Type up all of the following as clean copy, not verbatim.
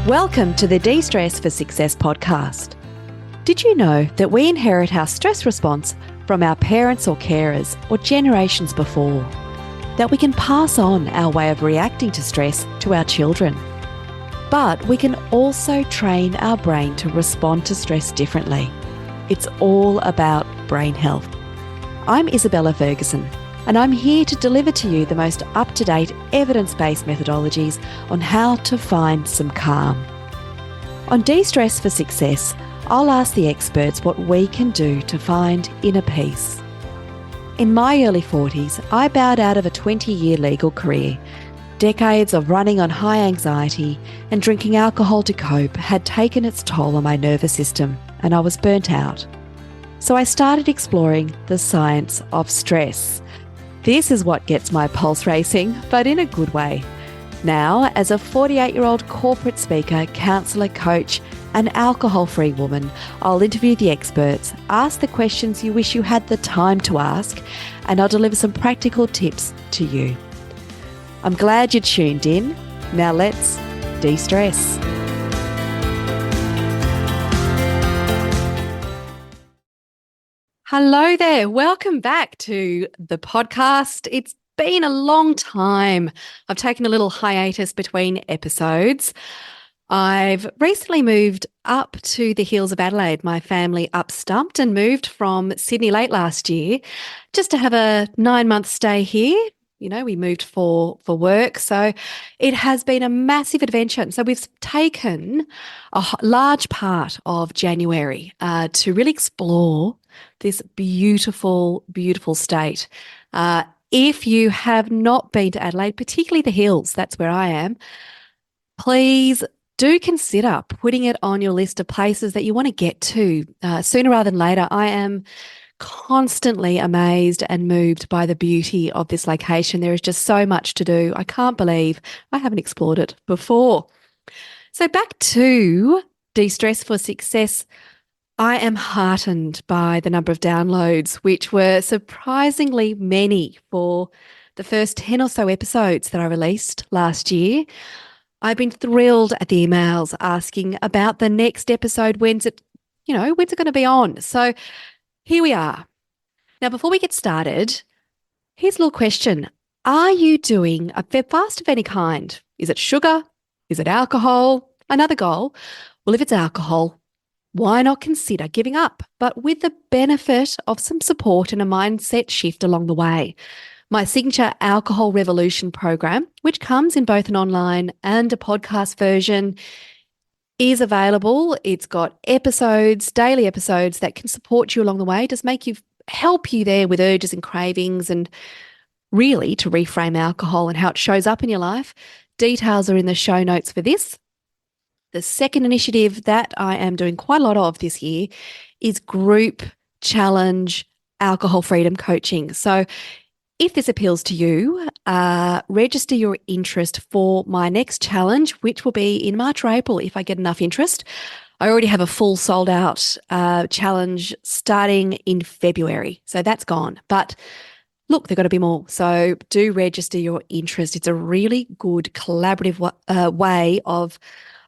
Welcome to the De-Stress for Success podcast. Did you know that we inherit our stress response from our parents or carers or generations before? That we can pass on our way of reacting to stress to our children. But we can also train our brain to respond to stress differently. It's all about brain health. I'm Isabella Ferguson, and I'm here to deliver to you the most up-to-date evidence-based methodologies on how to find some calm. On De-Stress for Success, I'll ask the experts what we can do to find inner peace. In my early 40s, I bowed out of a 20-year legal career. Decades of running on high anxiety and drinking alcohol to cope had taken its toll on my nervous system, and I was burnt out. So I started exploring the science of stress. This is what gets my pulse racing, but in a good way. Now, as a 48-year-old corporate speaker, counsellor, coach, and alcohol-free woman, I'll interview the experts, ask the questions you wish you had the time to ask, and I'll deliver some practical tips to you. I'm glad you tuned in. Now let's de-stress. Hello there. Welcome back to the podcast. It's been a long time. I've taken a little hiatus between episodes. I've recently moved up to the hills of Adelaide. My family up-stumped and moved from Sydney late last year just to have a 9-month stay here. You know, we moved for work. So it has been a massive adventure. So we've taken a large part of January to really explore this beautiful, beautiful state. If you have not been to Adelaide, particularly the hills, that's where I am, please do consider putting it on your list of places that you want to get to sooner rather than later. I am constantly amazed and moved by the beauty of this location. There is just so much to do. I can't believe I haven't explored it before. So back to De-Stress for Success. I am heartened by the number of downloads, which were surprisingly many for the first 10 or so episodes that I released last year. I've been thrilled at the emails asking about the next episode. When's it going to be on? So here we are. Now, before we get started, here's a little question. Are you doing a fast of any kind? Is it sugar? Is it alcohol? Another goal? Well, if it's alcohol, why not consider giving up, but with the benefit of some support and a mindset shift along the way? My signature Alcohol Revolution program, which comes in both an online and a podcast version, is available. It's got episodes, daily episodes that can support you along the way, just help you there with urges and cravings and really to reframe alcohol and how it shows up in your life. Details are in the show notes for this. The second initiative that I am doing quite a lot of this year is group challenge alcohol freedom coaching. So if this appeals to you, register your interest for my next challenge, which will be in March or April if I get enough interest. I already have a full sold out challenge starting in February. So that's gone. But look, there've got to be more. So do register your interest. It's a really good collaborative way of,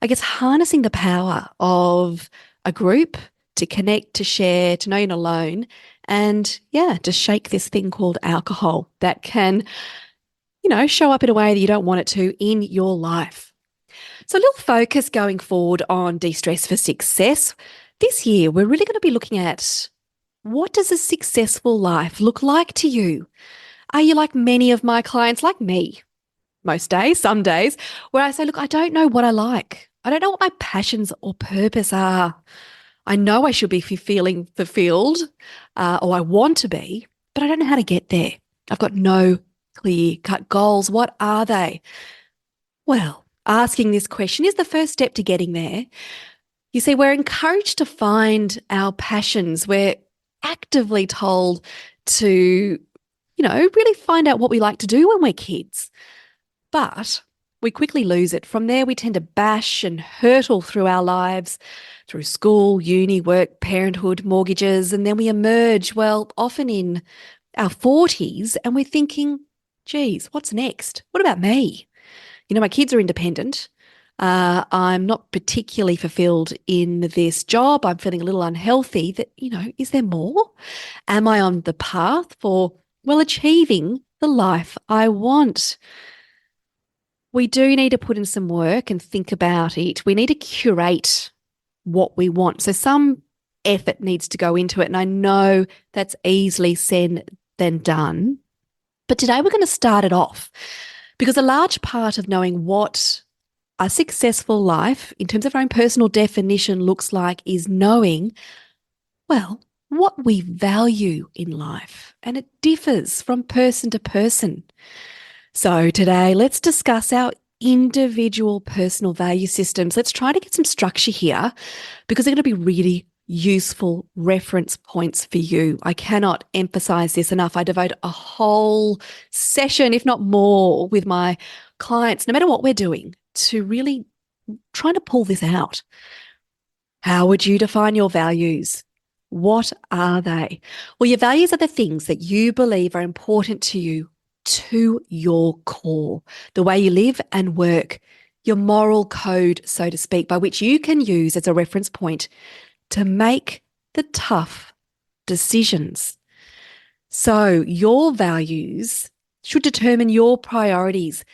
I guess, harnessing the power of a group to connect, to share, to know you're not alone, and to shake this thing called alcohol that can, show up in a way that you don't want it to in your life. So a little focus going forward on De-Stress for Success. This year, we're really going to be looking at what does a successful life look like to you? Are you like many of my clients, like me, most days, some days, where I say, look, I don't know what I like. I don't know what my passions or purpose are. I know I should be feeling fulfilled or I want to be, but I don't know how to get there. I've got no clear-cut goals. What are they? Well, asking this question is the first step to getting there. You see, we're encouraged to find our passions. We're actively told to, really find out what we like to do when we're kids. But we quickly lose it. From there, we tend to bash and hurtle through our lives, through school, uni, work, parenthood, mortgages, and then we emerge, often in our 40s, and we're thinking, geez, what's next? What about me? My kids are independent. I'm not particularly fulfilled in this job. I'm feeling a little unhealthy. That, is there more? Am I on the path for, achieving the life I want? We do need to put in some work and think about it. We need to curate what we want. So some effort needs to go into it. And I know that's easily said than done. But today we're going to start it off because a large part of knowing what a successful life in terms of our own personal definition looks like is knowing, what we value in life. And it differs from person to person. So today, let's discuss our individual personal value systems. Let's try to get some structure here because they're going to be really useful reference points for you. I cannot emphasize this enough. I devote a whole session, if not more, with my clients, no matter what we're doing, to really trying to pull this out. How would you define your values? What are they? Well, your values are the things that you believe are important to you, to your core, the way you live and work, your moral code, so to speak, by which you can use as a reference point to make the tough decisions. So your values should determine your priorities.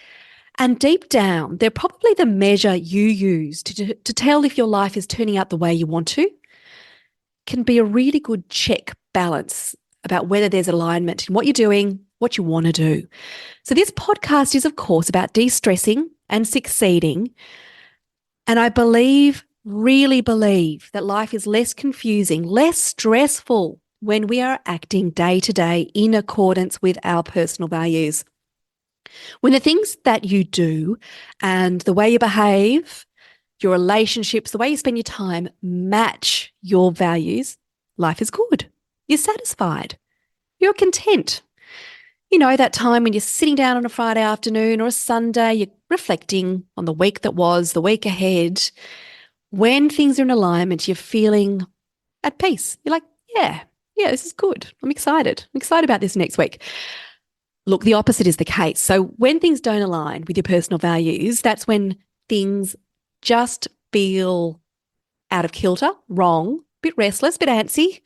And deep down, they're probably the measure you use to tell if your life is turning out the way you want to. Can be a really good check balance about whether there's alignment in what you're doing, what you want to do. So this podcast is, of course, about de-stressing and succeeding. And I really believe that life is less confusing, less stressful when we are acting day to day in accordance with our personal values. When the things that you do and the way you behave, your relationships, the way you spend your time match your values, life is good. You're satisfied. You're content. That time when you're sitting down on a Friday afternoon or a Sunday, you're reflecting on the week that was, the week ahead. When things are in alignment, you're feeling at peace. You're like, yeah, this is good. I'm excited. I'm excited about this next week. Look, the opposite is the case. So when things don't align with your personal values, that's when things just feel out of kilter, wrong, a bit restless, a bit antsy.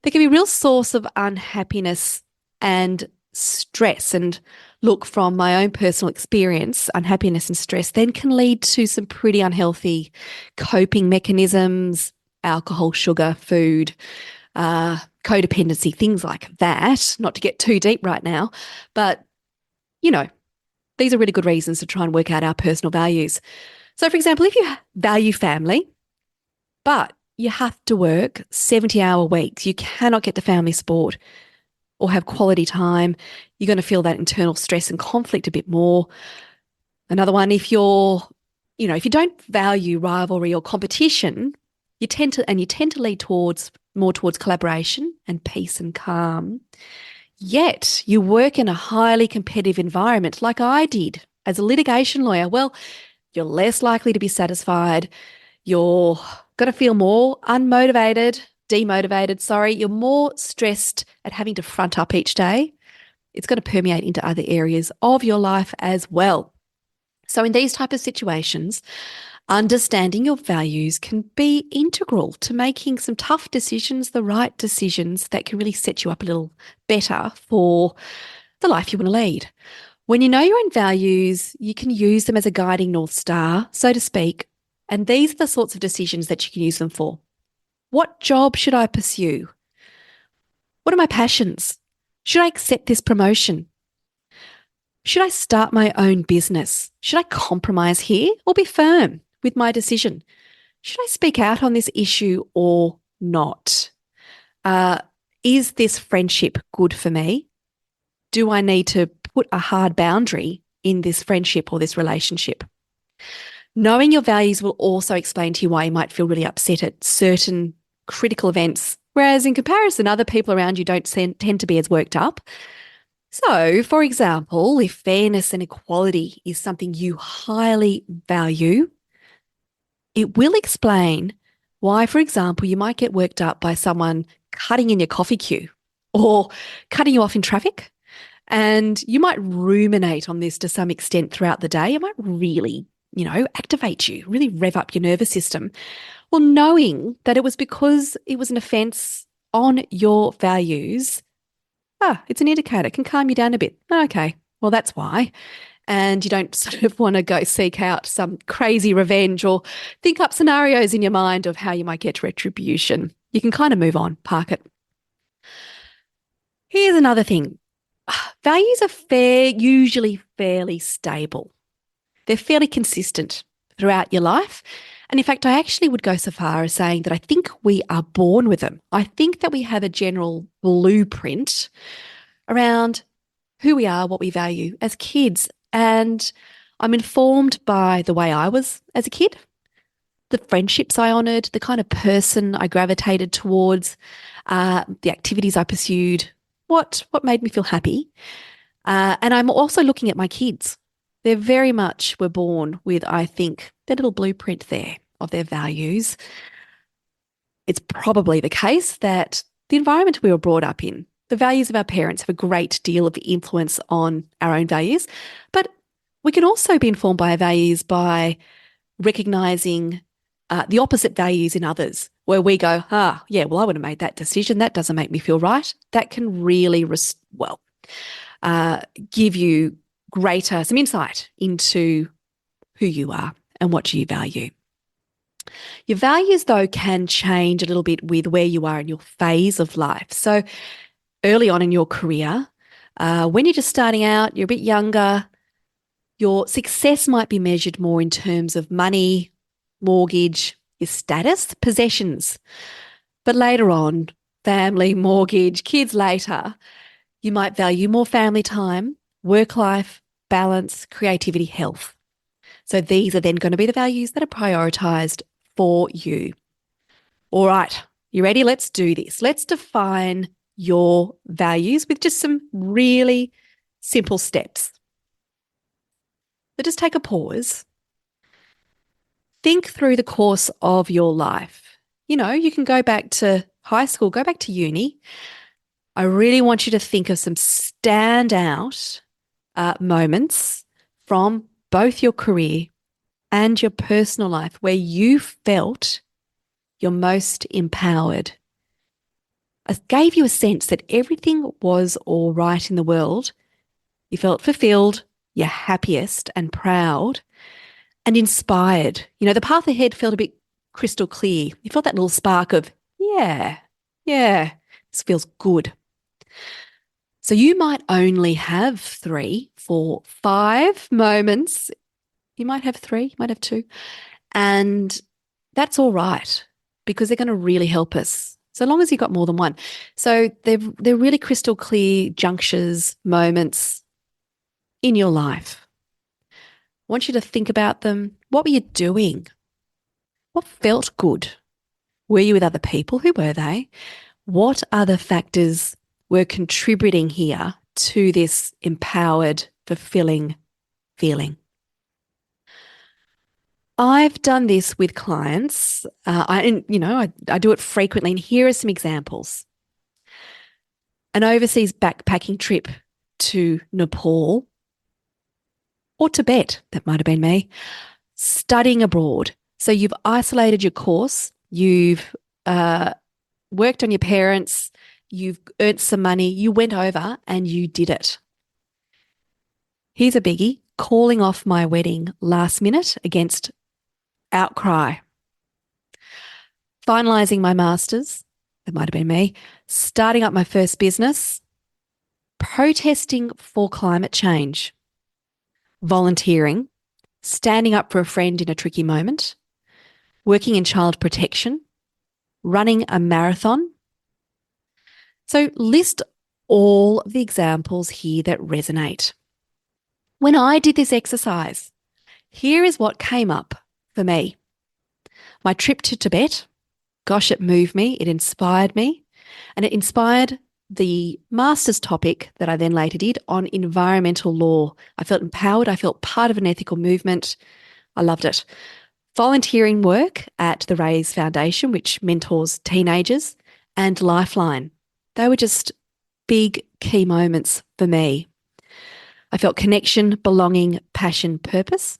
There can be a real source of unhappiness and stress. And look, from my own personal experience, unhappiness and stress then can lead to some pretty unhealthy coping mechanisms, alcohol, sugar, food, codependency, things like that. Not to get too deep right now, but, these are really good reasons to try and work out our personal values. So, for example, if you value family, but you have to work 70-hour weeks, you cannot get to family sport or have quality time, you're going to feel that internal stress and conflict a bit more. Another one, if if you don't value rivalry or competition, you tend to lead more towards collaboration and peace and calm. Yet you work in a highly competitive environment like I did as a litigation lawyer. Well, you're less likely to be satisfied. You're going to feel more demotivated. You're more stressed at having to front up each day. It's going to permeate into other areas of your life as well. So in these type of situations, understanding your values can be integral to making some tough decisions, the right decisions that can really set you up a little better for the life you want to lead. When you know your own values, you can use them as a guiding North Star, so to speak, and these are the sorts of decisions that you can use them for. What job should I pursue? What are my passions? Should I accept this promotion? Should I start my own business? Should I compromise here or be firm with my decision? Should I speak out on this issue or not? Is this friendship good for me? Do I need to put a hard boundary in this friendship or this relationship? Knowing your values will also explain to you why you might feel really upset at certain critical events, whereas in comparison, other people around you don't tend to be as worked up. So, for example, if fairness and equality is something you highly value, it will explain why, for example, you might get worked up by someone cutting in your coffee queue or cutting you off in traffic. And you might ruminate on this to some extent throughout the day. It might really activate you, really rev up your nervous system? Well, knowing that it was because it was an offense on your values, it's an indicator. It can calm you down a bit. Okay, well, that's why. And you don't sort of want to go seek out some crazy revenge or think up scenarios in your mind of how you might get retribution. You can kind of move on, park it. Here's another thing. Values are usually fairly stable. They're fairly consistent throughout your life. And in fact, I actually would go so far as saying that I think we are born with them. I think that we have a general blueprint around who we are, what we value as kids. And I'm informed by the way I was as a kid, the friendships I honoured, the kind of person I gravitated towards, the activities I pursued, what made me feel happy. And I'm also looking at my kids. They very much were born with, I think, their little blueprint there of their values. It's probably the case that the environment we were brought up in, the values of our parents have a great deal of influence on our own values, but we can also be informed by our values by recognising the opposite values in others, where we go, I would have made that decision. That doesn't make me feel right. That can really, give you some insight into who you are and what you value. Your values, though, can change a little bit with where you are in your phase of life. So early on in your career, when you're just starting out, you're a bit younger, your success might be measured more in terms of money, mortgage, your status, possessions. But later on, family, mortgage, kids later, you might value more family time, work-life balance, creativity, health. So these are then going to be the values that are prioritised for you. All right, you ready? Let's do this. Let's define your values with just some really simple steps. So just take a pause. Think through the course of your life. You can go back to high school, go back to uni. I really want you to think of some standout moments from both your career and your personal life where you felt you're most empowered. I gave you a sense that everything was all right in the world. You felt fulfilled, you're happiest and proud and inspired. The path ahead felt a bit crystal clear. You felt that little spark of, yeah, this feels good. So you might only have 3, 4, 5 moments. You might have 3, you might have 2. And that's all right because they're going to really help us so long as you've got more than one. So they're really crystal clear junctures, moments in your life. I want you to think about them. What were you doing? What felt good? Were you with other people? Who were they? What other factors were contributing here to this empowered, fulfilling feeling? I've done this with clients. I do it frequently, and here are some examples. An overseas backpacking trip to Nepal or Tibet, that might have been me, studying abroad. So you've isolated your course, you've worked on your parents, you've earned some money, you went over and you did it. Here's a biggie, calling off my wedding last minute against outcry. Finalising my master's, that might have been me, starting up my first business, protesting for climate change, volunteering, standing up for a friend in a tricky moment, working in child protection, running a marathon. So list all of the examples here that resonate. When I did this exercise, here is what came up for me. My trip to Tibet, gosh, it moved me, it inspired me, and it inspired the master's topic that I then later did on environmental law. I felt empowered. I felt part of an ethical movement. I loved it. Volunteering work at the Raise Foundation, which mentors teenagers, and Lifeline. They were just big key moments for me. I felt connection, belonging, passion, purpose.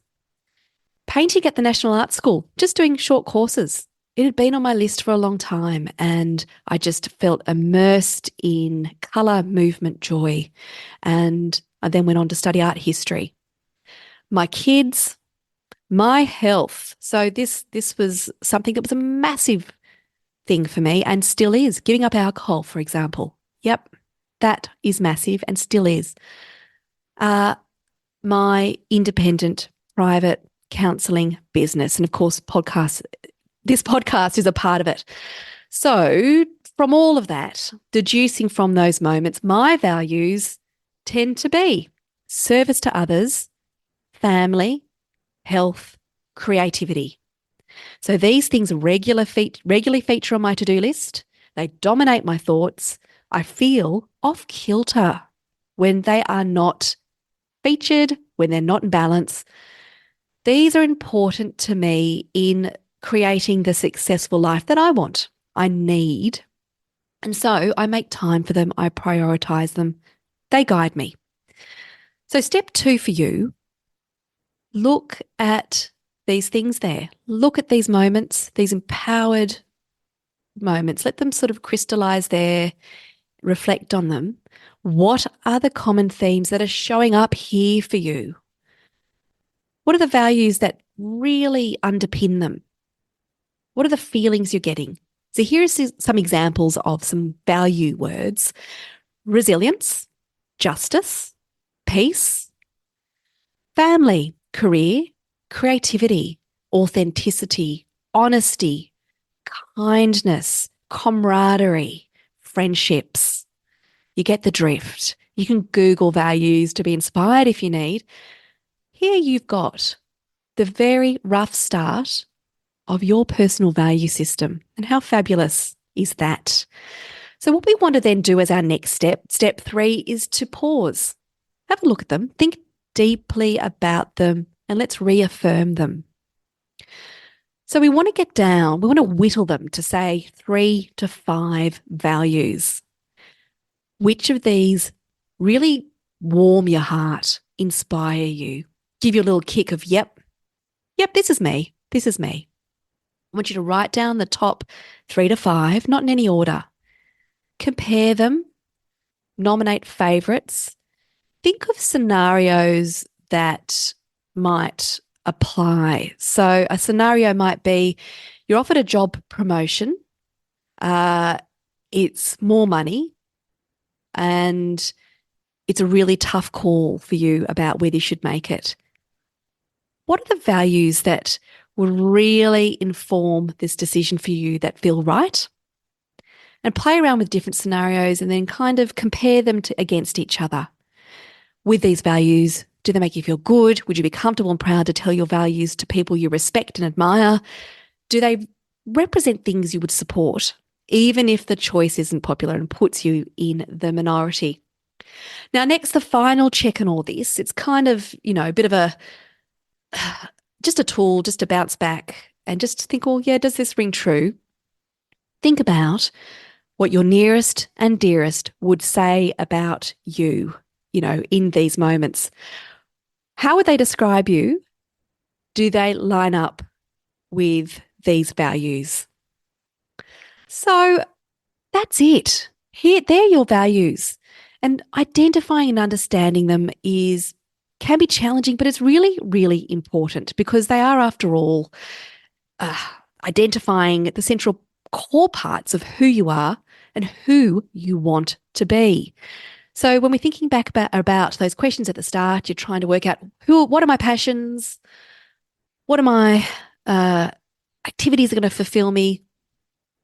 Painting at the National Art School, just doing short courses. It had been on my list for a long time, and I just felt immersed in colour, movement, joy. And I then went on to study art history. My kids, my health. So this was something that was a massive thing for me and still is. Giving up alcohol, for example. Yep, that is massive and still is. My independent, private counselling business. And of course, this podcast is a part of it. So from all of that, deducing from those moments, my values tend to be service to others, family, health, creativity. So these things regularly feature on my to-do list. They dominate my thoughts. I feel off kilter when they are not featured, when they're not in balance. These are important to me in creating the successful life that I want, I need. And so I make time for them. I prioritize them. They guide me. So step 2 for you, look at these things there. Look at these moments, these empowered moments. Let them sort of crystallize there, reflect on them. What are the common themes that are showing up here for you? What are the values that really underpin them? What are the feelings you're getting? So here's some examples of some value words: resilience, justice, peace, family, career, creativity, authenticity, honesty, kindness, camaraderie, friendships. You get the drift. You can Google values to be inspired if you need. Here you've got the very rough start of your personal value system. And how fabulous is that? So what we want to then do as our next step 3, is to pause. Have a look at them. Think deeply about them and let's reaffirm them. So we want to whittle them to say 3 to 5 values. Which of these really warm your heart, inspire you, give you a little kick of, yep, this is me. I want you to write down the top 3 to 5, not in any order. Compare them, nominate favourites. Think of scenarios that might apply. So a scenario might be you're offered a job promotion, it's more money, and it's a really tough call for you about whether you should make it. What are the values that will really inform this decision for you that feel right? And play around with different scenarios and then kind of compare them against each other. With these values, do they make you feel good? Would you be comfortable and proud to tell your values to people you respect and admire? Do they represent things you would support, even if the choice isn't popular and puts you in the minority? Now, next, the final check on all this. It's kind of, a bit of just a tool, just to bounce back and just think, well, yeah, does this ring true? Think about what your nearest and dearest would say about you, in these moments. How would they describe you? Do they line up with these values? So that's it. They're your values. And identifying and understanding them can be challenging, but it's really, really important because they are, after all, identifying the central core parts of who you are and who you want to be. So when we're thinking back about those questions at the start, you're trying to work out what are my passions? What are my activities that are going to fulfill me?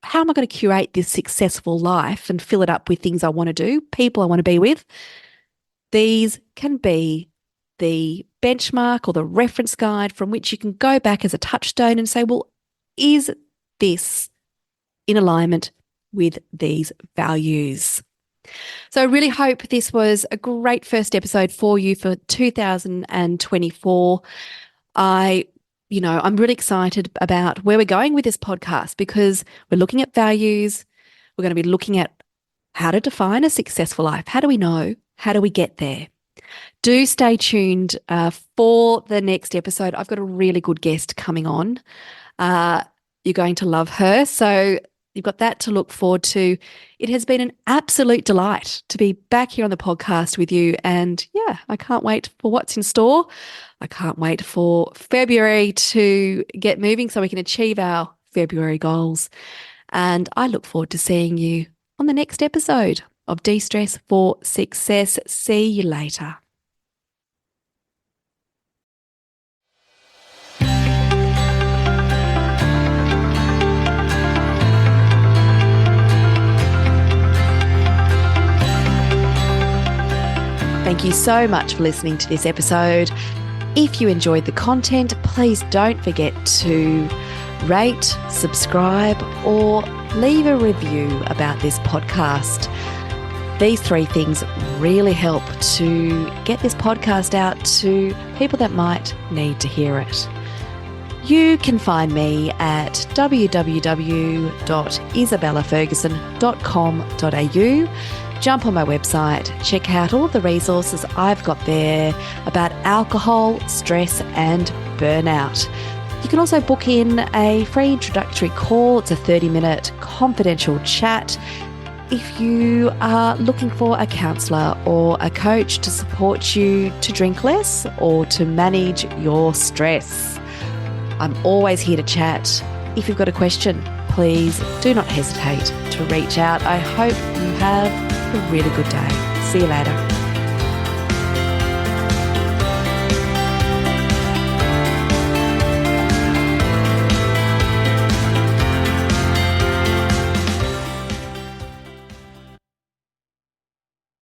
How am I going to curate this successful life and fill it up with things I want to do, people I want to be with? These can be the benchmark or the reference guide from which you can go back as a touchstone and say, well, is this in alignment with these values? So I really hope this was a great first episode for you for 2024. I'm really excited about where we're going with this podcast because we're looking at values. We're going to be looking at how to define a successful life. How do we know? How do we get there? Do stay tuned for the next episode. I've got a really good guest coming on. You're going to love her. So you've got that to look forward to. It has been an absolute delight to be back here on the podcast with you. And yeah, I can't wait for what's in store. I can't wait for February to get moving so we can achieve our February goals. And I look forward to seeing you on the next episode of De-Stress for Success. See you later. Thank you so much for listening to this episode. If you enjoyed the content, please don't forget to rate, subscribe, or leave a review about this podcast. These 3 things really help to get this podcast out to people that might need to hear it. You can find me at www.isabellaferguson.com.au. Jump on my website, check out all the resources I've got there about alcohol, stress, and burnout. You can also book in a free introductory call. It's a 30-minute confidential chat if you are looking for a counsellor or a coach to support you to drink less or to manage your stress. I'm always here to chat. If you've got a question, please do not hesitate to reach out. I hope you have a really good day. See you later.